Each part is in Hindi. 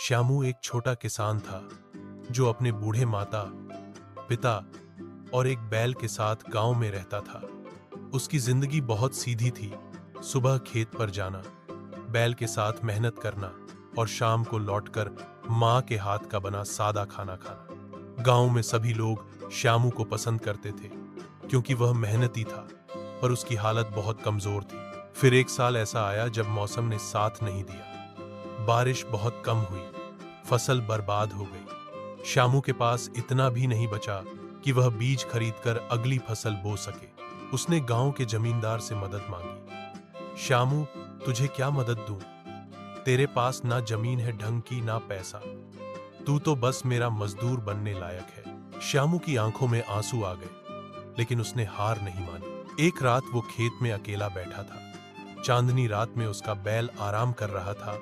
श्यामू एक छोटा किसान था जो अपने बूढ़े माता, पिता और एक बैल के साथ गांव में रहता था। उसकी जिंदगी बहुत सीधी थी। सुबह खेत पर जाना, बैल के साथ मेहनत करना और शाम को लौटकर माँ के हाथ का बना सादा खाना खाना। गांव में सभी लोग श्यामू को पसंद करते थे क्योंकि वह मेहनती था, पर उसकी हालत बहुत कमजोर थी। फिर एक साल ऐसा आया जब मौसम ने साथ नहीं दिया। बारिश बहुत कम हुई, फसल बर्बाद हो गई। श्यामू के पास इतना भी नहीं बचा कि वह बीज खरीदकर अगली फसल बो सके। उसने गांव के जमींदार से मदद मांगी। श्यामू, तुझे क्या मदद दूं? तेरे पास ना जमीन है ढंग की, ना पैसा। तू तो बस मेरा मजदूर बनने लायक है। श्यामू की आंखों में आंसू आ गए, लेकिन उसने हार नहीं मानी। एक रात वो खेत में अकेला बैठा था। चांदनी रात में उसका बैल आराम कर रहा था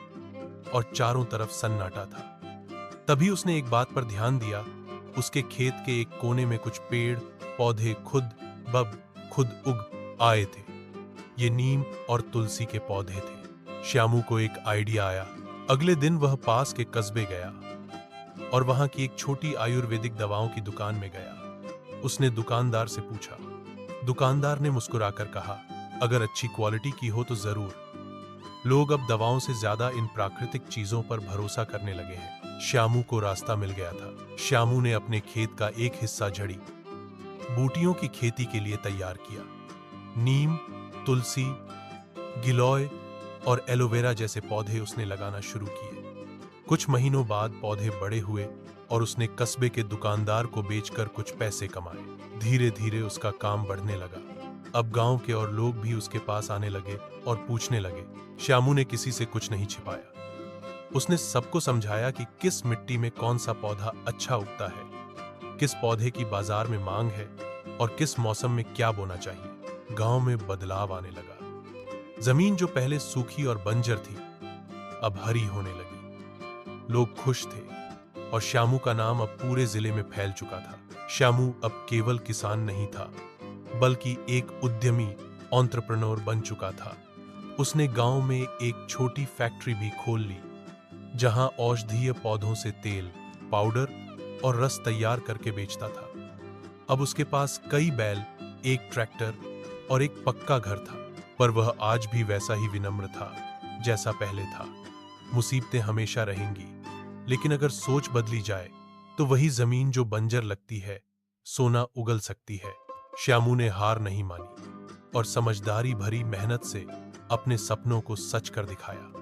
और चारों तरफ सन्नाटा था। तभी उसने एक बात पर ध्यान दिया। उसके खेत के एक कोने में कुछ पेड़ पौधे खुद उग आए थे। ये नीम और तुलसी के पौधे थे। श्यामू को एक आइडिया आया। अगले दिन वह पास के कस्बे गया और वहां की एक छोटी आयुर्वेदिक दवाओं की दुकान में गया। उसने दुकानदार से पूछा। दुकानदार ने मुस्कुराकर कहा, अगर अच्छी क्वालिटी की हो तो जरूर। लोग अब दवाओं से ज्यादा इन प्राकृतिक चीजों पर भरोसा करने लगे हैं। श्यामू को रास्ता मिल गया था। श्यामू ने अपने खेत का एक हिस्सा जड़ी बूटियों की खेती के लिए तैयार किया। नीम, तुलसी, गिलोय और एलोवेरा जैसे पौधे उसने लगाना शुरू किए। कुछ महीनों बाद पौधे बड़े हुए और उसने कस्बे के दुकानदार को बेचकर कुछ पैसे कमाए। धीरे धीरे उसका काम बढ़ने लगा। अब गांव के और लोग भी उसके पास आने लगे और पूछने लगे। श्यामू ने किसी से कुछ नहीं छिपाया। उसने सबको समझाया कि किस मिट्टी में कौन सा पौधा अच्छा उगता है, किस पौधे की बाजार में मांग है और किस मौसम में क्या बोना चाहिए। गांव में बदलाव आने लगा। जमीन जो पहले सूखी और बंजर थी, अब हरी होने लगी। लोग खुश थे और श्यामू का नाम अब पूरे जिले में फैल चुका था। श्यामू अब केवल किसान नहीं था, बल्कि एक उद्यमी एंटरप्रेन्योर बन चुका था। उसने गांव में एक छोटी फैक्ट्री भी खोल ली, जहां औषधीय पौधों से तेल, पाउडर और रस तैयार करके बेचता था। अब उसके पास कई बैल, एक ट्रैक्टर और एक पक्का घर था, पर वह आज भी वैसा ही विनम्र था जैसा पहले था। मुसीबतें हमेशा रहेंगी, लेकिन अगर सोच बदली जाए तो वही जमीन जो बंजर लगती है, सोना उगल सकती है। श्यामू ने हार नहीं मानी और समझदारी भरी मेहनत से अपने सपनों को सच कर दिखाया।